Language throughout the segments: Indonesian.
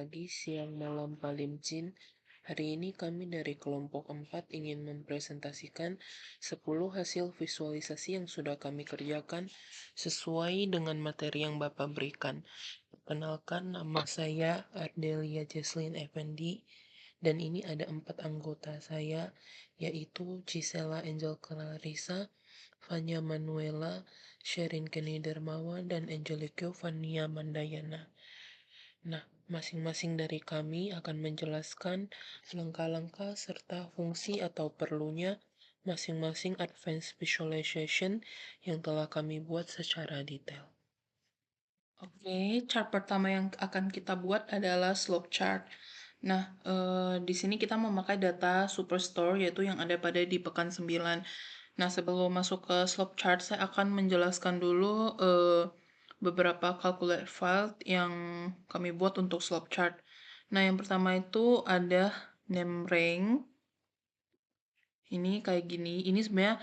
pagi, siang, malam, Pak Limcin. Hari ini kami dari kelompok 4 ingin mempresentasikan 10 hasil visualisasi yang sudah kami kerjakan sesuai dengan materi yang Bapak berikan. Perkenalkan, nama saya Ardelia Jesslyn Effendi, dan ini ada 4 anggota saya, yaitu Gisela Angel Clarissa, Fanya Manuela, Sherin Kenny Dermawan, dan Angelique Fania Mandayana. Nah, masing-masing dari kami akan menjelaskan langkah-langkah serta fungsi atau perlunya masing-masing advanced visualization yang telah kami buat secara detail. Oke, chart pertama yang akan kita buat adalah slope chart. Nah, di sini kita memakai data Superstore yaitu yang ada pada di pekan 9. Nah, sebelum masuk ke slope chart, saya akan menjelaskan dulu beberapa calculate file yang kami buat untuk slope chart. Nah, yang pertama itu ada name rank. Ini kayak gini. Ini sebenarnya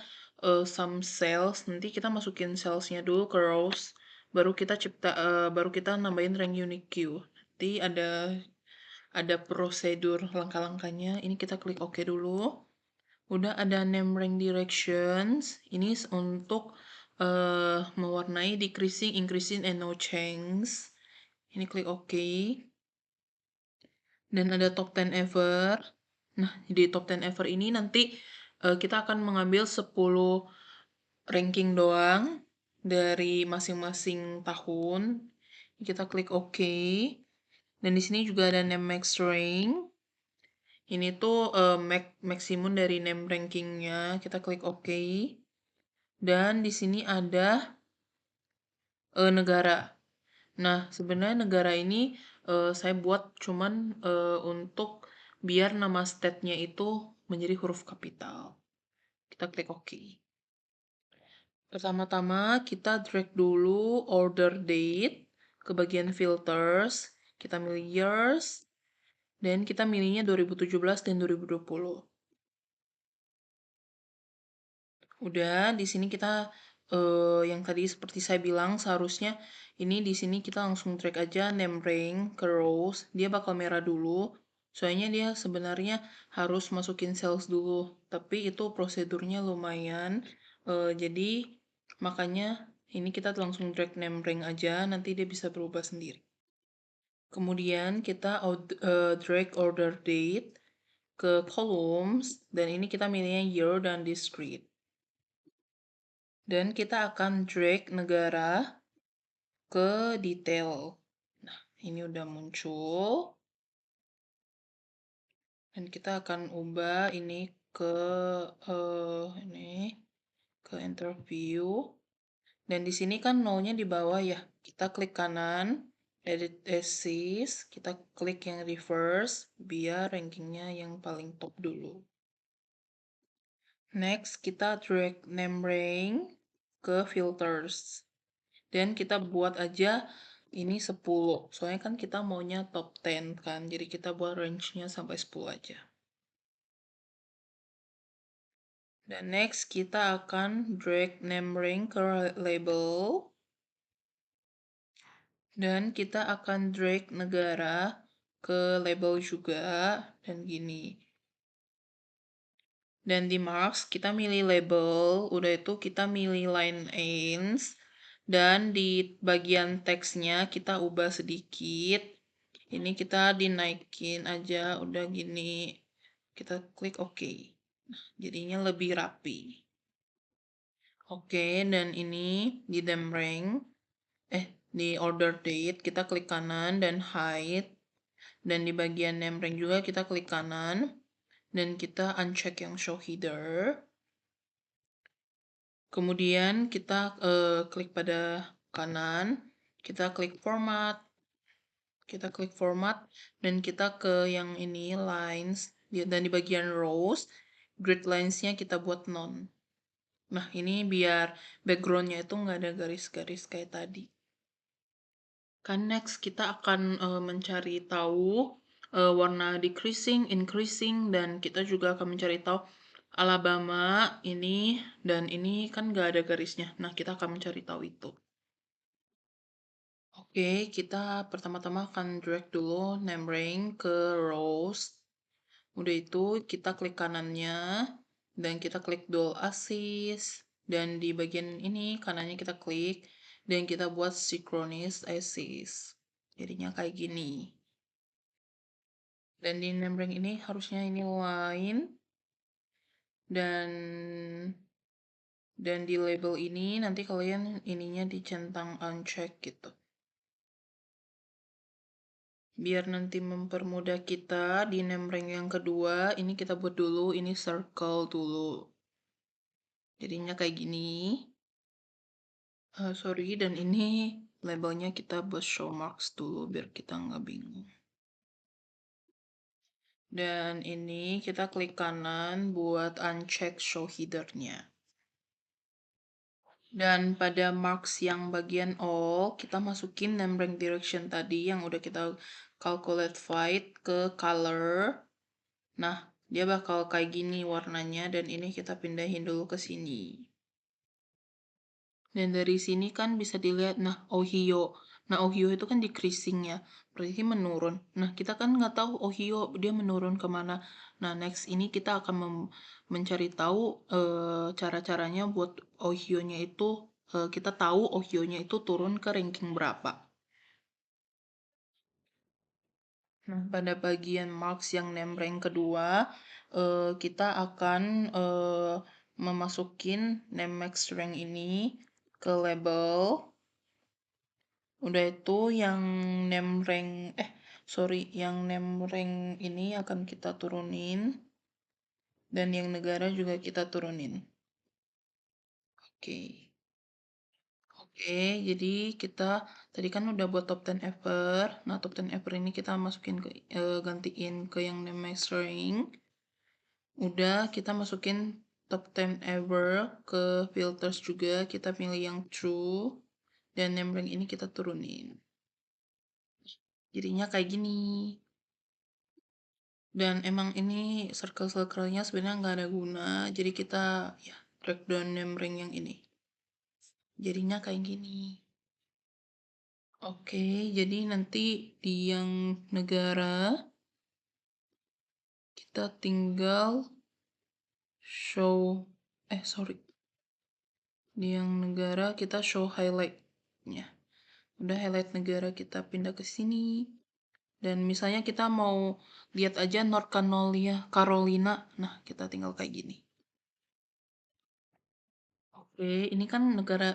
some cells. Nanti kita masukin cellsnya dulu ke rows. Baru kita nambahin rank unique queue. Nanti ada prosedur langkah-langkahnya. Ini kita klik OK dulu. Udah ada name rank directions. Ini untuk mewarnai decreasing, increasing, and no change. Ini klik OK. Dan ada top 10 ever. Nah, di top 10 ever ini nanti kita akan mengambil 10 ranking doang dari masing-masing tahun. Kita klik OK. Dan di sini juga ada name max rank. Ini tuh maksimum dari name rankingnya. Kita klik OK. Dan di sini ada negara. Nah, sebenarnya negara ini saya buat cuman untuk biar nama state-nya itu menjadi huruf kapital. Kita klik OK. Pertama-tama kita drag dulu order date ke bagian filters. Kita milih years. Dan kita milihnya 2017 dan 2020. Udah, di sini kita yang tadi seperti saya bilang seharusnya ini di sini kita langsung drag aja name rank ke rows. Dia bakal merah dulu. Soalnya dia sebenarnya harus masukin cells dulu, tapi itu prosedurnya lumayan. Jadi makanya ini kita langsung drag name rank aja, nanti dia bisa berubah sendiri. Kemudian kita drag order date ke columns, dan ini kita milihnya year dan discrete. Dan kita akan drag negara ke detail. Nah, ini udah muncul. Dan kita akan ubah ini ke interview. Dan di sini kan nolnya di bawah ya. Kita klik kanan, edit axis, kita klik yang reverse biar rankingnya yang paling top dulu. Next, kita drag name rank ke filters. Dan kita buat aja ini 10. Soalnya kan kita maunya top 10 kan. Jadi kita buat range-nya sampai 10 aja. Dan next, kita akan drag name rank ke label. Dan kita akan drag negara ke label juga. Dan gini. Dan di marks, kita milih label. Udah itu kita milih line ends. Dan di bagian teksnya kita ubah sedikit. Ini kita dinaikin aja, udah gini. Kita klik OK. Nah, jadinya lebih rapi. Oke, dan ini di name rank, di order date, kita klik kanan dan hide. Dan di bagian name rank juga kita klik kanan. Dan kita uncheck yang show header. Kemudian kita klik pada kanan, kita klik format, dan kita ke yang ini lines, dan di bagian rows, grid lines-nya kita buat none. Nah, ini biar background-nya itu nggak ada garis-garis kayak tadi. Kan next kita akan mencari tahu warna decreasing, increasing, dan kita juga akan mencari tahu Alabama ini dan ini kan nggak ada garisnya. Nah, kita akan mencari tahu itu. Oke, kita pertama-tama akan drag dulu name rank ke rows. Udah itu kita klik kanannya dan kita klik dual assist dan di bagian ini kanannya kita klik dan kita buat synchronous assist. Jadinya kayak gini. Dan di name rank ini harusnya ini line dan di label ini nanti kalian ininya dicentang uncheck gitu. Biar nanti mempermudah kita di name rank yang kedua, ini kita buat dulu, ini circle dulu. Jadinya kayak gini. Sorry, dan ini labelnya kita buat show marks dulu biar kita nggak bingung. Dan ini kita klik kanan buat uncheck show header-nya. Dan pada marks yang bagian all, kita masukin name rank direction tadi yang udah kita calculate fight ke color. Nah, dia bakal kayak gini warnanya dan ini kita pindahin dulu ke sini. Dan dari sini kan bisa dilihat, nah Ohio. Nah Ohio itu kan decreasing ya, berarti menurun. Nah kita kan nggak tahu Ohio dia menurun kemana. Nah next ini kita akan mencari tahu cara-caranya buat Ohio-nya itu, kita tahu Ohio-nya itu turun ke ranking berapa. Nah, pada bagian marks yang name rank kedua, kita akan memasukin name max rank ini ke label. Udah itu yang name rank, yang name rank ini akan kita turunin. Dan yang negara juga kita turunin. Oke. Oke, jadi kita tadi kan udah buat top 10 ever. Nah, top 10 ever ini kita masukin ke gantiin ke yang name max rank. Udah, kita masukin top 10 ever ke filters juga. Kita pilih yang true. Dan name rank ini kita turunin. Jadinya kayak gini. Dan emang ini circle-circle-nya sebenarnya nggak ada guna. Jadi kita ya drag down name rank yang ini. Jadinya kayak gini. Oke, jadi nanti di yang negara kita tinggal show, sorry. Di yang negara kita show highlight-nya. Udah highlight negara kita pindah ke sini. Dan misalnya kita mau lihat aja North Carolina. Nah, kita tinggal kayak gini. Oke, ini kan negara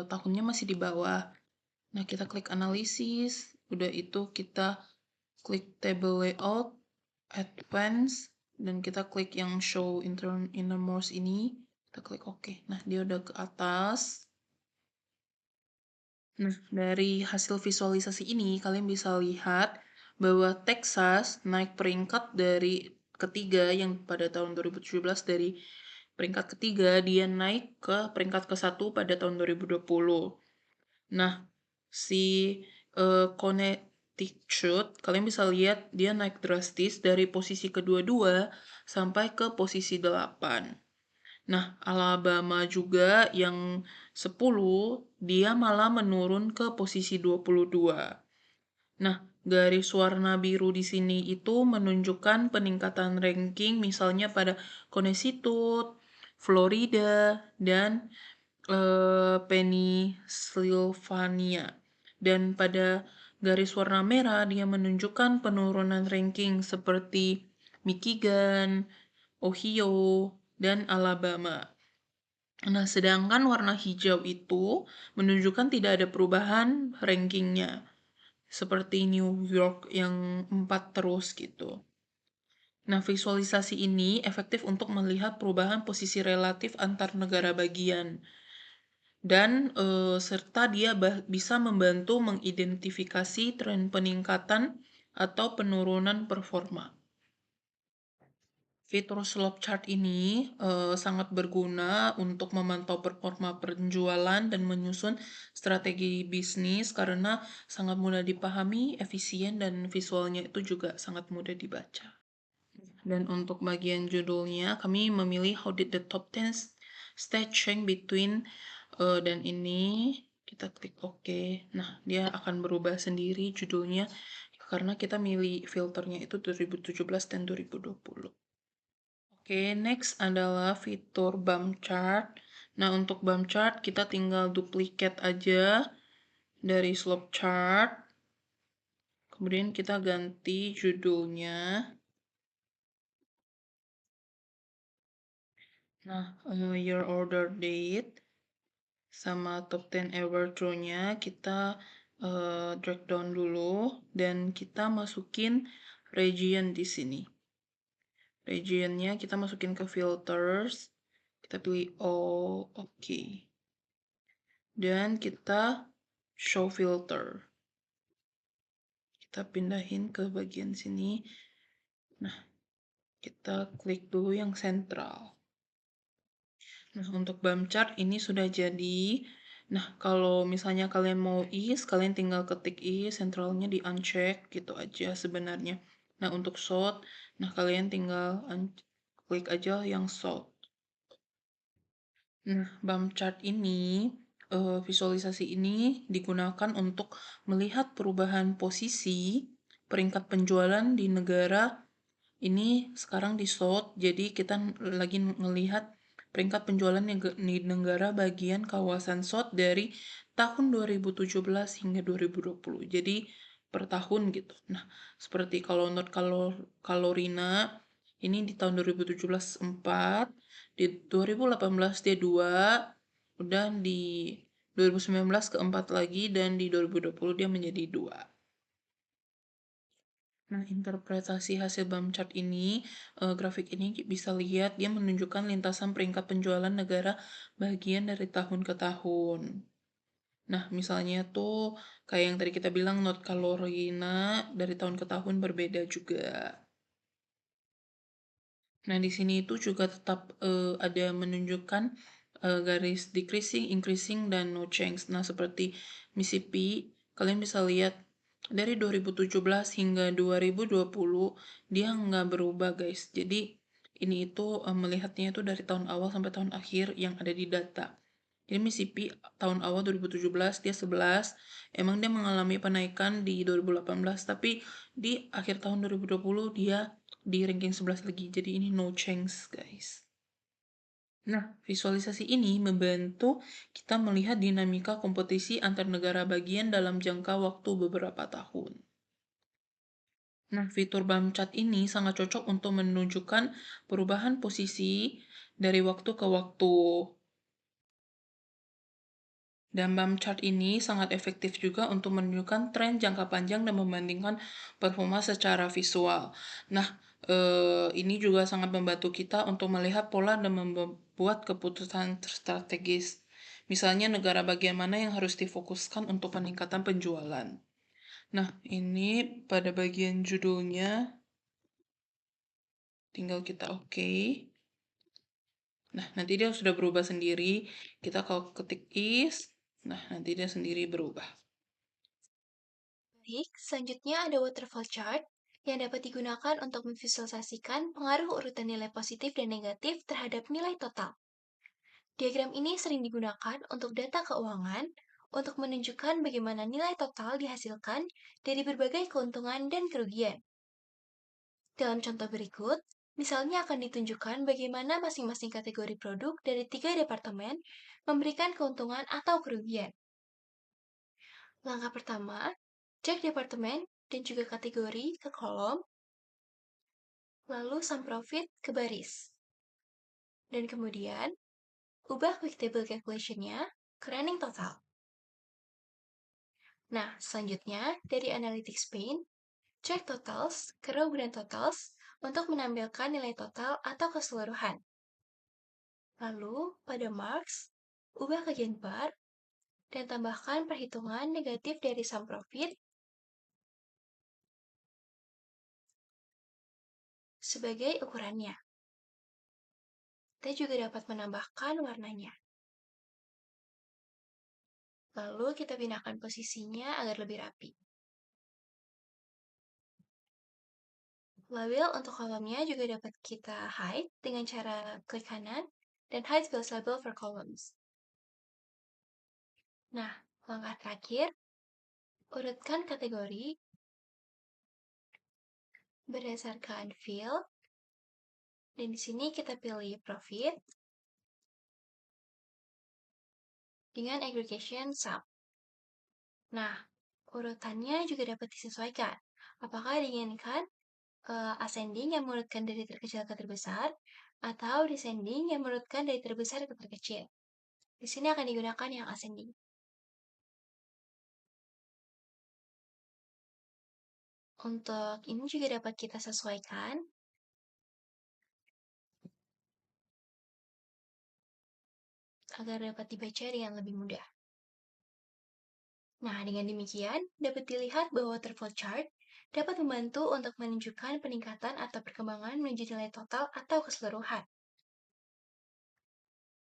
tahunnya masih di bawah. Nah, kita klik analisis. Udah itu kita klik table layout, advance, dan kita klik yang show innermost ini. Kita klik OK. Nah, dia udah ke atas. Nah, dari hasil visualisasi ini, kalian bisa lihat bahwa Texas naik peringkat dari ketiga yang pada tahun 2017 dari peringkat ketiga dia naik ke peringkat ke-1 pada tahun 2020. Nah, si Connecticut, kalian bisa lihat dia naik drastis dari posisi kedua-dua sampai ke posisi 8. Nah, Alabama juga yang 10, dia malah menurun ke posisi 22. Nah, garis warna biru di sini itu menunjukkan peningkatan ranking misalnya pada Connecticut, Florida, dan Pennsylvania. Dan pada garis warna merah dia menunjukkan penurunan ranking seperti Michigan, Ohio, dan Alabama. Nah, sedangkan warna hijau itu menunjukkan tidak ada perubahan rankingnya. Seperti New York yang 4 terus gitu. Nah, visualisasi ini efektif untuk melihat perubahan posisi relatif antar negara bagian. Dan serta dia bisa membantu mengidentifikasi tren peningkatan atau penurunan performa. Fitur slope chart ini sangat berguna untuk memantau performa penjualan dan menyusun strategi bisnis karena sangat mudah dipahami, efisien, dan visualnya itu juga sangat mudah dibaca. Dan untuk bagian judulnya, kami memilih How did the top 10 stats change between dan ini kita klik OK. Nah, dia akan berubah sendiri judulnya karena kita milih filternya itu 2017 dan 2020. Oke, next adalah fitur bump chart. Nah, untuk bump chart kita tinggal duplicate aja dari slope chart. Kemudian kita ganti judulnya. Nah, your order date sama top 10 ever true-nya kita drag down dulu dan kita masukin region di sini. Regionnya kita masukin ke filters, kita pilih all, oke. Dan kita show filter. Kita pindahin ke bagian sini. Nah, kita klik dulu yang sentral. Nah, untuk bump chart ini sudah jadi. Nah, kalau misalnya kalian mau is, kalian tinggal ketik is, sentralnya di uncheck gitu aja sebenarnya. Nah, untuk short, nah kalian tinggal klik aja yang short. Nah, bump chart ini, visualisasi ini digunakan untuk melihat perubahan posisi peringkat penjualan di negara ini sekarang di short, jadi kita lagi melihat peringkat penjualan di negara bagian kawasan short dari tahun 2017 hingga 2020. Jadi per tahun gitu. Nah, seperti kalau North Carolina ini di tahun 2017 4, di 2018 dia 2, udah di 2019 keempat lagi, dan di 2020 dia menjadi 2. Nah, interpretasi hasil bump chart ini, grafik ini bisa lihat dia menunjukkan lintasan peringkat penjualan negara bagian dari tahun ke tahun. Nah, misalnya tuh kayak yang tadi kita bilang North Carolina dari tahun ke tahun berbeda juga. Nah, di sini itu juga tetap ada menunjukkan garis decreasing, increasing, dan no change. Nah, seperti Mississippi, kalian bisa lihat dari 2017 hingga 2020 dia nggak berubah, guys. Jadi ini itu melihatnya itu dari tahun awal sampai tahun akhir yang ada di data. Jadi Mississippi tahun awal 2017 dia 11, emang dia mengalami penaikan di 2018, tapi di akhir tahun 2020 dia di ranking 11 lagi. Jadi ini no change, guys. Nah, visualisasi ini membantu kita melihat dinamika kompetisi antar negara bagian dalam jangka waktu beberapa tahun. Nah, fitur bump chart ini sangat cocok untuk menunjukkan perubahan posisi dari waktu ke waktu. Dan bump chart ini sangat efektif juga untuk menunjukkan tren jangka panjang dan membandingkan performa secara visual. Nah, ini juga sangat membantu kita untuk melihat pola dan membuat keputusan strategis. Misalnya negara bagian mana yang harus difokuskan untuk peningkatan penjualan. Nah, ini pada bagian judulnya tinggal kita oke. Nah, nanti dia sudah berubah sendiri. Kita kalau ketik is, nah nanti dia sendiri berubah. Baik, selanjutnya ada waterfall chart yang dapat digunakan untuk memvisualisasikan pengaruh urutan nilai positif dan negatif terhadap nilai total. Diagram ini sering digunakan untuk data keuangan untuk menunjukkan bagaimana nilai total dihasilkan dari berbagai keuntungan dan kerugian. Dalam contoh berikut, misalnya akan ditunjukkan bagaimana masing-masing kategori produk dari 3 departemen memberikan keuntungan atau kerugian. Langkah pertama, cek departemen dan juga kategori ke kolom, lalu sum profit ke baris. Dan kemudian, ubah quick table calculation-nya ke running total. Nah, selanjutnya dari Analytics pane, cek totals ke row grand totals untuk menampilkan nilai total atau keseluruhan. Lalu, pada marks, ubah ke gain bar dan tambahkan perhitungan negatif dari sum profit sebagai ukurannya. Kita juga dapat menambahkan warnanya. Lalu kita pindahkan posisinya agar lebih rapi. Label untuk kolomnya juga dapat kita hide dengan cara klik kanan dan hide fields label for columns. Nah, Langkah terakhir, urutkan kategori berdasarkan field, dan di sini kita pilih profit dengan aggregation sum. Nah, urutannya juga dapat disesuaikan. Apakah diinginkan ascending yang mengurutkan dari terkecil ke terbesar, atau descending yang mengurutkan dari terbesar ke terkecil. Di sini akan digunakan yang ascending. Untuk ini juga dapat kita sesuaikan agar dapat dibaca dengan lebih mudah. Nah, dengan demikian, dapat dilihat bahwa waterfall chart dapat membantu untuk menunjukkan peningkatan atau perkembangan menuju nilai total atau keseluruhan.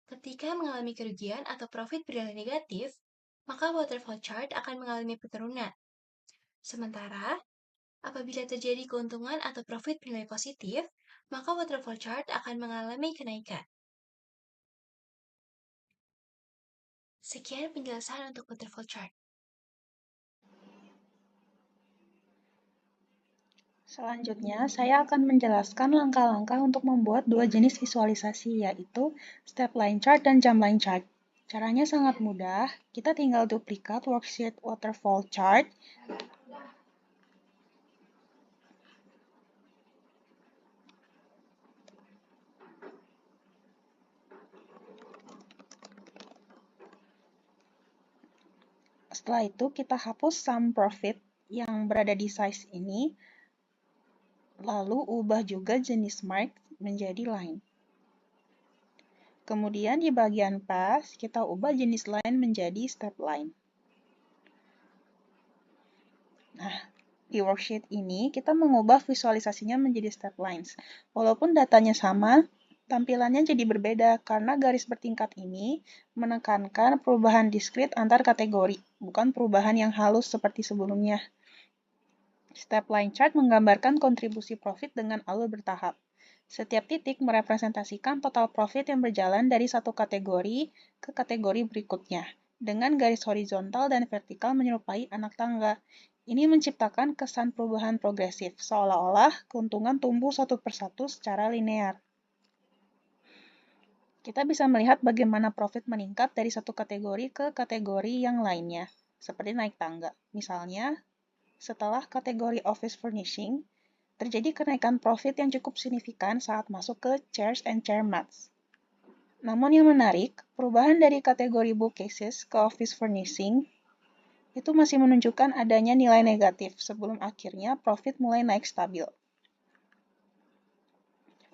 Ketika mengalami kerugian atau profit bernilai negatif, maka waterfall chart akan mengalami penurunan. Sementara, apabila terjadi keuntungan atau profit bernilai positif, maka waterfall chart akan mengalami kenaikan. Sekian penjelasan untuk waterfall chart. Selanjutnya, saya akan menjelaskan langkah-langkah untuk membuat dua jenis visualisasi, yaitu step line chart dan jump line chart. Caranya sangat mudah, kita tinggal duplikat worksheet waterfall chart. Setelah itu, kita hapus sum profit yang berada di size ini, lalu ubah juga jenis mark menjadi line. Kemudian di bagian path, kita ubah jenis line menjadi step line. Nah, di worksheet ini kita mengubah visualisasinya menjadi step lines. Walaupun datanya sama, tampilannya jadi berbeda karena garis bertingkat ini menekankan perubahan diskrit antar kategori, bukan perubahan yang halus seperti sebelumnya. Step line chart menggambarkan kontribusi profit dengan alur bertahap. Setiap titik merepresentasikan total profit yang berjalan dari satu kategori ke kategori berikutnya, dengan garis horizontal dan vertikal menyerupai anak tangga. Ini menciptakan kesan perubahan progresif, seolah-olah keuntungan tumbuh satu persatu secara linear. Kita bisa melihat bagaimana profit meningkat dari satu kategori ke kategori yang lainnya, seperti naik tangga. Misalnya, setelah kategori office furnishing, terjadi kenaikan profit yang cukup signifikan saat masuk ke chairs and chair mats. Namun yang menarik, perubahan dari kategori bookcases ke office furnishing itu masih menunjukkan adanya nilai negatif sebelum akhirnya profit mulai naik stabil.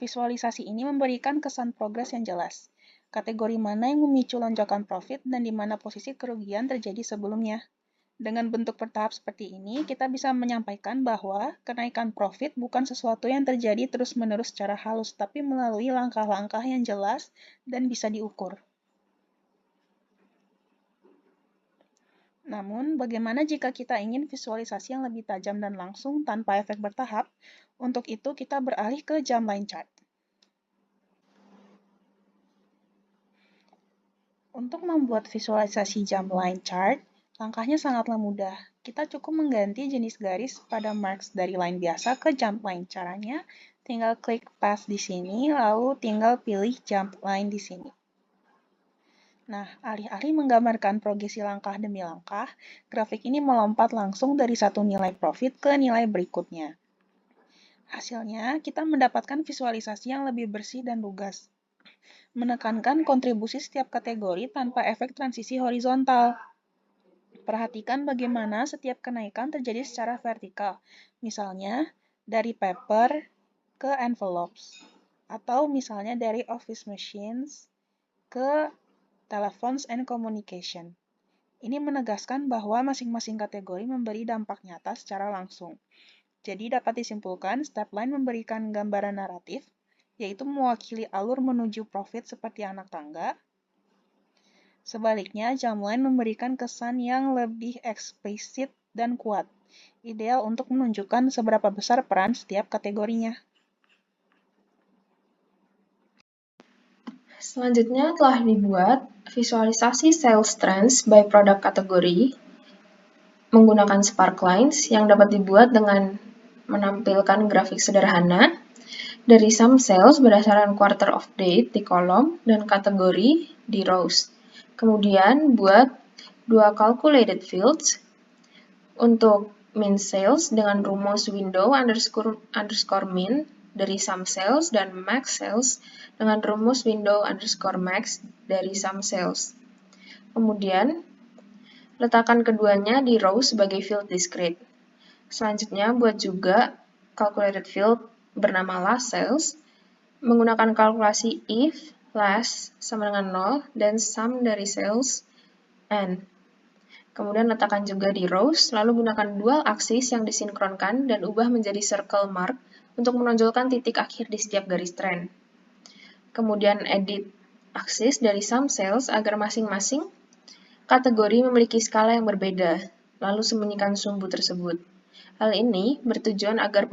Visualisasi ini memberikan kesan progres yang jelas. Kategori mana yang memicu lonjakan profit dan di mana posisi kerugian terjadi sebelumnya. Dengan bentuk bertahap seperti ini, kita bisa menyampaikan bahwa kenaikan profit bukan sesuatu yang terjadi terus-menerus secara halus, tapi melalui langkah-langkah yang jelas dan bisa diukur. Namun, bagaimana jika kita ingin visualisasi yang lebih tajam dan langsung tanpa efek bertahap? Untuk itu, kita beralih ke jump line chart. Untuk membuat visualisasi jump line chart, langkahnya sangatlah mudah. Kita cukup mengganti jenis garis pada marks dari line biasa ke jump line. Caranya, tinggal klik path di sini, lalu tinggal pilih jump line di sini. Nah, alih-alih menggambarkan progresi langkah demi langkah, grafik ini melompat langsung dari satu nilai profit ke nilai berikutnya. Hasilnya, kita mendapatkan visualisasi yang lebih bersih dan lugas, menekankan kontribusi setiap kategori tanpa efek transisi horizontal. Perhatikan bagaimana setiap kenaikan terjadi secara vertikal, misalnya dari paper ke envelopes, atau misalnya dari office machines ke telephones and communication. Ini menegaskan bahwa masing-masing kategori memberi dampak nyata secara langsung. Jadi dapat disimpulkan, step line memberikan gambaran naratif, yaitu mewakili alur menuju profit seperti anak tangga. Sebaliknya, jump line memberikan kesan yang lebih eksplisit dan kuat, ideal untuk menunjukkan seberapa besar peran setiap kategorinya. Selanjutnya telah dibuat visualisasi sales trends by product kategori menggunakan Sparklines yang dapat dibuat dengan menampilkan grafik sederhana dari sum sales berdasarkan quarter of date di kolom dan kategori di rows. Kemudian buat dua calculated fields untuk min sales dengan rumus window underscore min dari sum sales dan max sales dengan rumus window underscore max dari sum sales. Kemudian letakkan keduanya di row sebagai field discrete. Selanjutnya buat juga calculated field bernama last sales menggunakan kalkulasi if last sama dengan 0 dan sum dari sales n. Kemudian letakkan juga di rows, lalu gunakan dual axis yang disinkronkan dan ubah menjadi circle mark untuk menonjolkan titik akhir di setiap garis tren. Kemudian edit axis dari sum sales agar masing-masing kategori memiliki skala yang berbeda, lalu sembunyikan sumbu tersebut. Hal ini bertujuan agar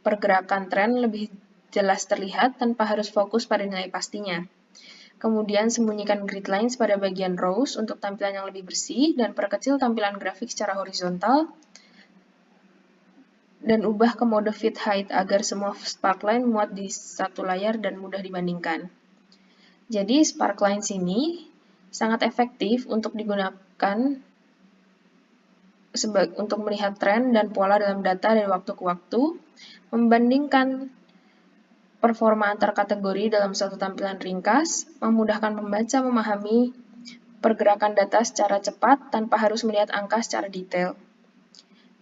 pergerakan tren lebih jelas terlihat tanpa harus fokus pada nilai pastinya. Kemudian sembunyikan grid lines pada bagian rows untuk tampilan yang lebih bersih dan perkecil tampilan grafik secara horizontal dan ubah ke mode fit height agar semua sparkline muat di satu layar dan mudah dibandingkan. Jadi sparklines ini sangat efektif untuk digunakan untuk melihat tren dan pola dalam data dari waktu ke waktu, membandingkan performa antar kategori dalam suatu tampilan ringkas, memudahkan pembaca memahami pergerakan data secara cepat tanpa harus melihat angka secara detail.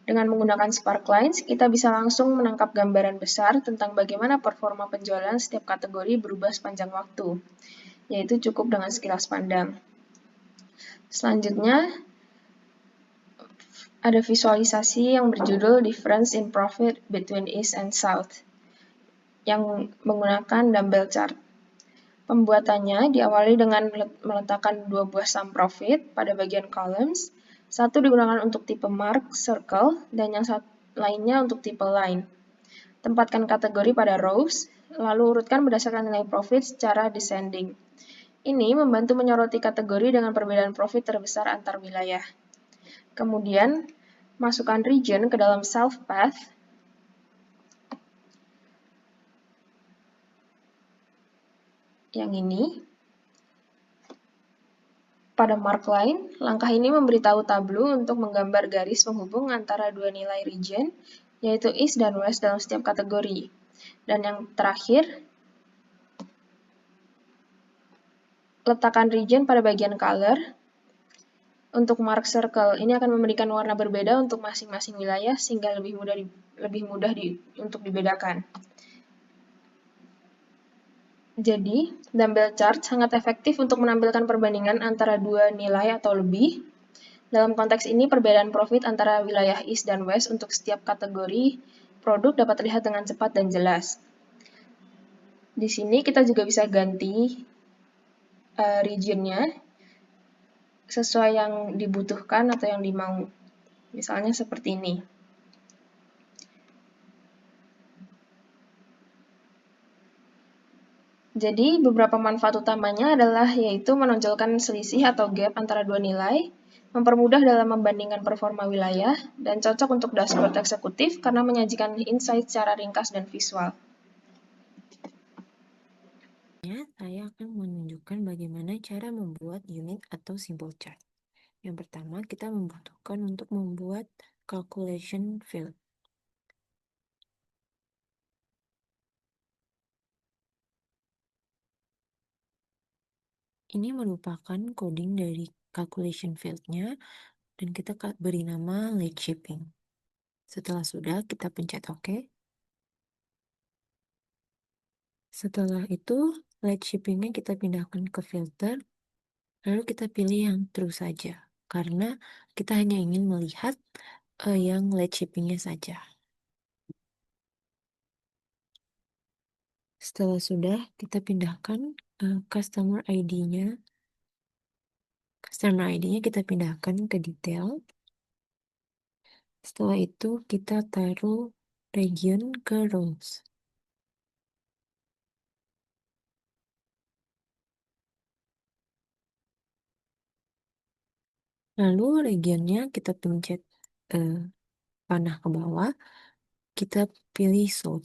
Dengan menggunakan Sparklines, kita bisa langsung menangkap gambaran besar tentang bagaimana performa penjualan setiap kategori berubah sepanjang waktu, yaitu cukup dengan sekilas pandang. Selanjutnya, ada visualisasi yang berjudul Difference in Profit Between East and South, yang menggunakan dumbbell chart. Pembuatannya diawali dengan meletakkan dua buah sum profit pada bagian columns, satu digunakan untuk tipe mark, circle, dan yang lainnya untuk tipe line. Tempatkan kategori pada rows, lalu urutkan berdasarkan nilai profit secara descending. Ini membantu menyoroti kategori dengan perbedaan profit terbesar antar wilayah. Kemudian, masukkan region ke dalam self path yang ini. Pada mark line, langkah ini memberitahu tableau untuk menggambar garis penghubung antara dua nilai region, yaitu East dan West dalam setiap kategori. Dan yang terakhir, letakkan region pada bagian color. Untuk mark circle, ini akan memberikan warna berbeda untuk masing-masing wilayah sehingga lebih mudah untuk dibedakan. Jadi, dumbbell chart sangat efektif untuk menampilkan perbandingan antara dua nilai atau lebih. Dalam konteks ini, perbedaan profit antara wilayah East dan West untuk setiap kategori produk dapat terlihat dengan cepat dan jelas. Di sini kita juga bisa ganti regionnya sesuai yang dibutuhkan atau yang dimau. Misalnya seperti ini. Jadi, beberapa manfaat utamanya adalah yaitu menonjolkan selisih atau gap antara dua nilai, mempermudah dalam membandingkan performa wilayah, dan cocok untuk dashboard eksekutif karena menyajikan insight secara ringkas dan visual. Saya akan menunjukkan bagaimana cara membuat unit atau symbol chart. Yang pertama, kita membutuhkan untuk membuat calculation field. Ini merupakan coding dari calculation field-nya dan kita beri nama late shipping. Setelah sudah, kita pencet OK. Setelah itu, late shipping-nya kita pindahkan ke filter, lalu kita pilih yang true saja, karena kita hanya ingin melihat yang late shipping-nya saja. Setelah sudah, kita pindahkan customer ID-nya. Customer ID-nya kita pindahkan ke detail. Setelah itu, kita taruh region ke rows. Lalu regionnya kita pencet panah ke bawah, kita pilih sort.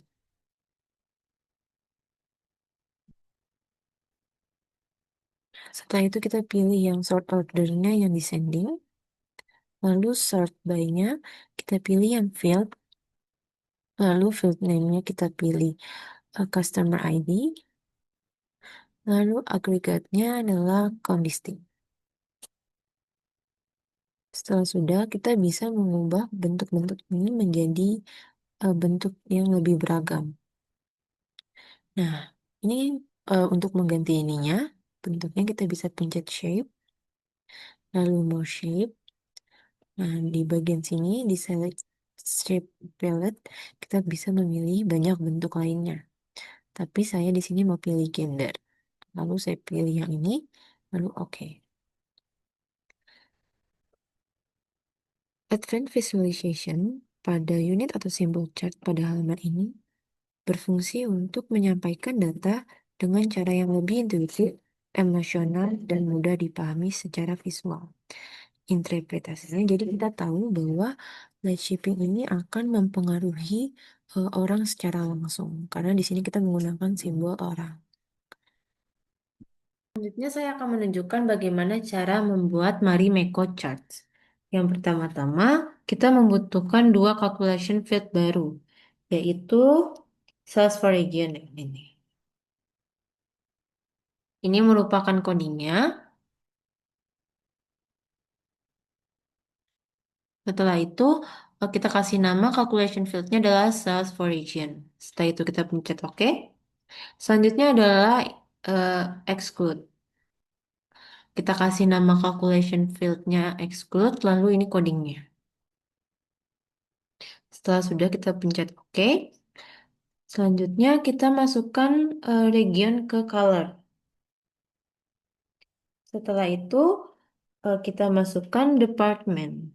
Setelah itu kita pilih yang sort ordernya yang descending. Lalu sort by-nya kita pilih yang field. Lalu field name-nya kita pilih customer ID. Lalu agregatnya adalah count distinct. Setelah sudah, kita bisa mengubah bentuk-bentuk ini menjadi bentuk yang lebih beragam. Nah, ini untuk mengganti ininya, bentuknya kita bisa pencet shape, lalu more shape. Nah, di bagian sini, di select shape palette, kita bisa memilih banyak bentuk lainnya. Tapi saya di sini mau pilih gender. Lalu saya pilih yang ini, lalu oke. Advanced Visualization pada unit atau simbol chart pada halaman ini berfungsi untuk menyampaikan data dengan cara yang lebih intuitif, emosional, dan mudah dipahami secara visual. Interpretasinya, jadi kita tahu bahwa light shaping ini akan mempengaruhi orang secara langsung, karena di sini kita menggunakan simbol orang. Selanjutnya saya akan menunjukkan bagaimana cara membuat Marimekko Charts. Yang pertama-tama, kita membutuhkan dua calculation field baru, yaitu sales for region ini. Ini merupakan codingnya. Setelah itu, kita kasih nama calculation fieldnya adalah sales for region. Setelah itu kita pencet OK. Selanjutnya adalah exclude. Kita kasih nama calculation fieldnya exclude, lalu ini codingnya. Setelah sudah kita pencet OK. Selanjutnya kita masukkan region ke color. Setelah itu kita masukkan department.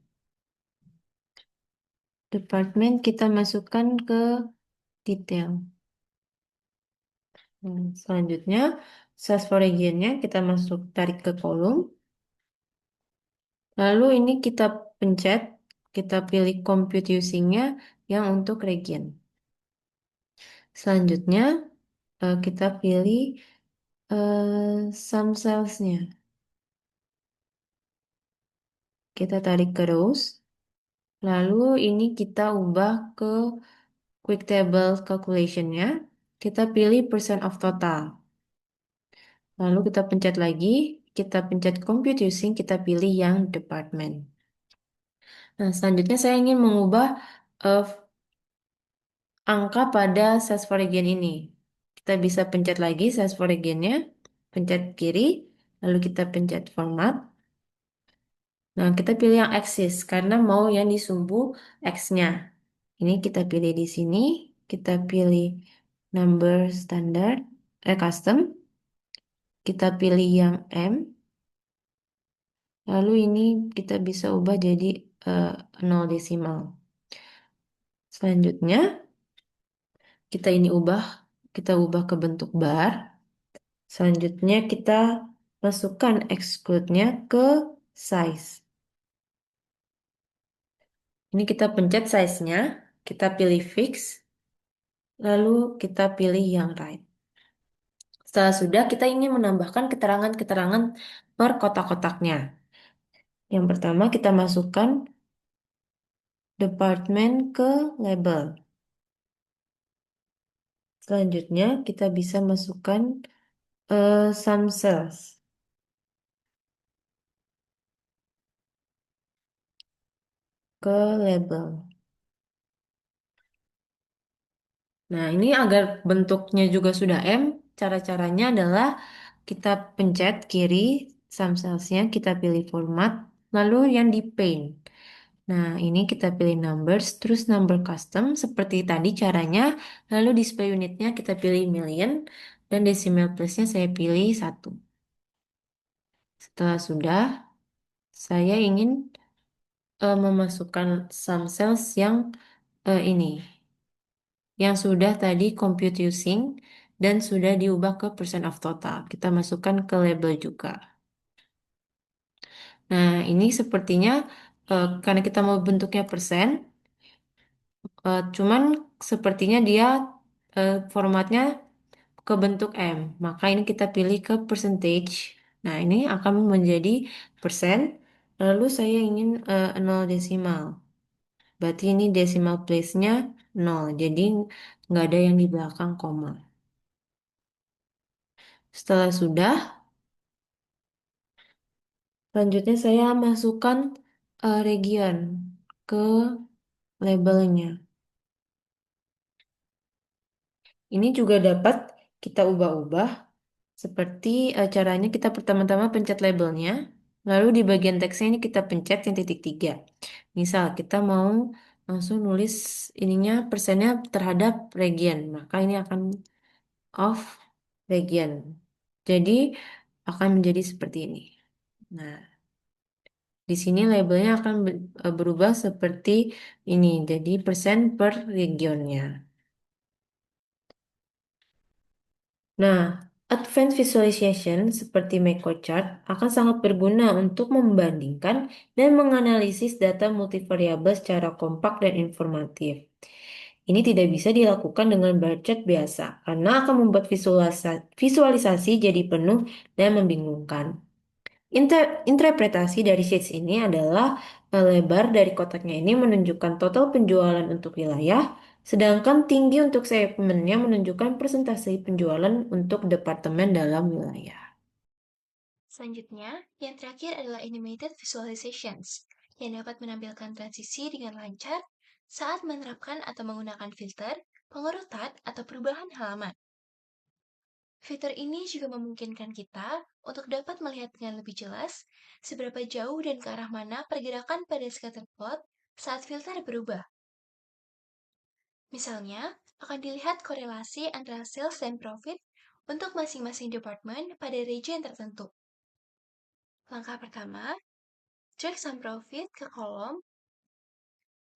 Department kita masukkan ke detail. Selanjutnya sales for regionnya kita tarik ke kolom. Lalu ini kita pencet, kita pilih compute using-nya yang untuk region. Selanjutnya kita pilih sum sales-nya. Kita tarik ke rows. Lalu ini kita ubah ke quick table calculation-nya. Kita pilih percent of total. Lalu kita pencet lagi, kita pencet compute using, kita pilih yang department. Nah, selanjutnya saya ingin mengubah angka pada sales for region ini. Kita bisa pencet lagi sales for region-nya, pencet kiri, lalu kita pencet format. Nah, kita pilih yang axis karena mau yang di sumbu X-nya. Ini kita pilih di sini, kita pilih number standard, custom. Kita pilih yang M. Lalu ini kita bisa ubah jadi 0 desimal. Selanjutnya, kita ubah ke bentuk bar. Selanjutnya kita masukkan exclude-nya ke size. Ini kita pencet size-nya, kita pilih fix, lalu kita pilih yang right. Setelah sudah, kita ingin menambahkan keterangan-keterangan per kotak-kotaknya. Yang pertama kita masukkan department ke label. Selanjutnya kita bisa masukkan sum sales. Ke label. Nah, ini agar bentuknya juga sudah M, cara-caranya adalah kita pencet kiri sum sales-nya, kita pilih format, lalu yang di paint. Nah, ini kita pilih numbers, terus number custom, seperti tadi caranya, lalu display unitnya kita pilih million, dan decimal place-nya saya pilih 1. Setelah sudah, saya ingin memasukkan sum sales yang ini, yang sudah tadi compute using, dan sudah diubah ke percent of total. Kita masukkan ke label juga. Nah, ini sepertinya karena kita mau bentuknya persen, cuman sepertinya dia formatnya ke bentuk M. Maka ini kita pilih ke percentage. Nah, ini akan menjadi persen. Lalu saya ingin 0 desimal. Berarti ini decimal place-nya 0. Jadi nggak ada yang di belakang koma. Setelah sudah, selanjutnya saya masukkan region ke labelnya. Ini juga dapat kita ubah-ubah. Seperti caranya kita pertama-tama pencet labelnya. Lalu di bagian teksnya ini kita pencet yang titik 3. Misal kita mau langsung nulis ininya persennya terhadap region. Maka ini akan of region. Jadi akan menjadi seperti ini. Nah, di sini labelnya akan berubah seperti ini. Jadi persen per regionnya. Nah, advanced visualization seperti MicroChart akan sangat berguna untuk membandingkan dan menganalisis data multivariabel secara kompak dan informatif. Ini tidak bisa dilakukan dengan bar chart biasa karena akan membuat visualisasi jadi penuh dan membingungkan. Interpretasi dari sheets ini adalah lebar dari kotaknya ini menunjukkan total penjualan untuk wilayah, sedangkan tinggi untuk segmennya menunjukkan persentase penjualan untuk departemen dalam wilayah. Selanjutnya, yang terakhir adalah animated visualizations, yang dapat menampilkan transisi dengan lancar saat menerapkan atau menggunakan filter, pengurutan, atau perubahan halaman. Fitur ini juga memungkinkan kita untuk dapat melihat dengan lebih jelas seberapa jauh dan ke arah mana pergerakan pada scatter plot saat filter berubah. Misalnya, akan dilihat korelasi antara sales dan profit untuk masing-masing departemen pada region tertentu. Langkah pertama, cek sum profit ke kolom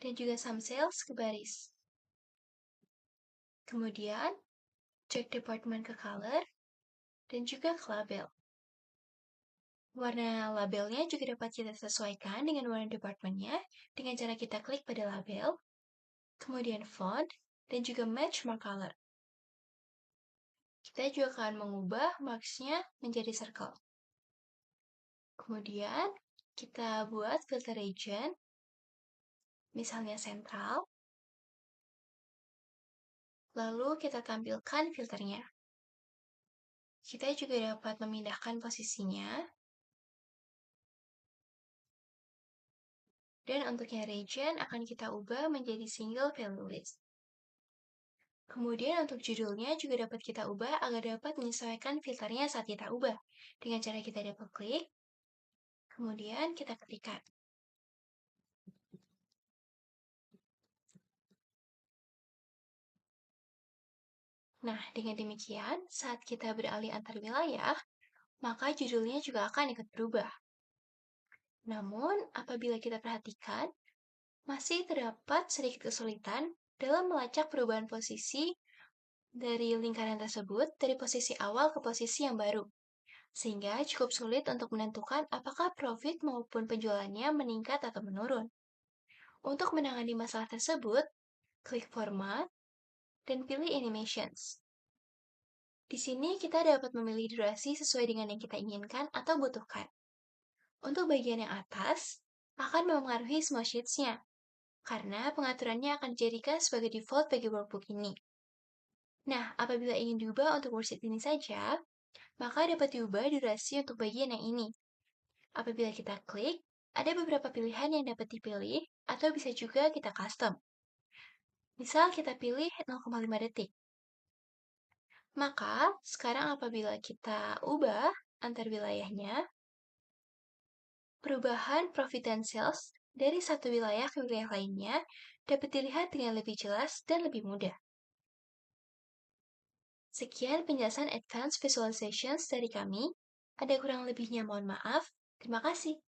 dan juga sum sales ke baris. Kemudian, cek departemen ke color dan juga ke label. Warna labelnya juga dapat kita sesuaikan dengan warna departemennya dengan cara kita klik pada label, kemudian font, dan juga match mark color. Kita juga akan mengubah marks-nya menjadi circle. Kemudian, kita buat filter region, misalnya sentral, lalu kita tampilkan filternya. Kita juga dapat memindahkan posisinya, dan untuk yang region akan kita ubah menjadi single value list. Kemudian untuk judulnya juga dapat kita ubah agar dapat menyesuaikan filternya saat kita ubah. Dengan cara kita double klik, kemudian kita ketikkan. Nah, dengan demikian, saat kita beralih antar wilayah, maka judulnya juga akan ikut berubah. Namun, apabila kita perhatikan, masih terdapat sedikit kesulitan dalam melacak perubahan posisi dari lingkaran tersebut dari posisi awal ke posisi yang baru. Sehingga cukup sulit untuk menentukan apakah profit maupun penjualannya meningkat atau menurun. Untuk menangani masalah tersebut, klik Format dan pilih Animations. Di sini kita dapat memilih durasi sesuai dengan yang kita inginkan atau butuhkan. Untuk bagian yang atas, akan mempengaruhi semua sheets-nya, karena pengaturannya akan dijadikan sebagai default bagi workbook ini. Nah, apabila ingin diubah untuk worksheet ini saja, maka dapat diubah durasi untuk bagian yang ini. Apabila kita klik, ada beberapa pilihan yang dapat dipilih, atau bisa juga kita custom. Misal kita pilih 0,5 detik. Maka, sekarang apabila kita ubah antar wilayahnya, perubahan profit dan sales dari satu wilayah ke wilayah lainnya dapat dilihat dengan lebih jelas dan lebih mudah. Sekian penjelasan Advanced Visualizations dari kami. Ada kurang lebihnya mohon maaf. Terima kasih.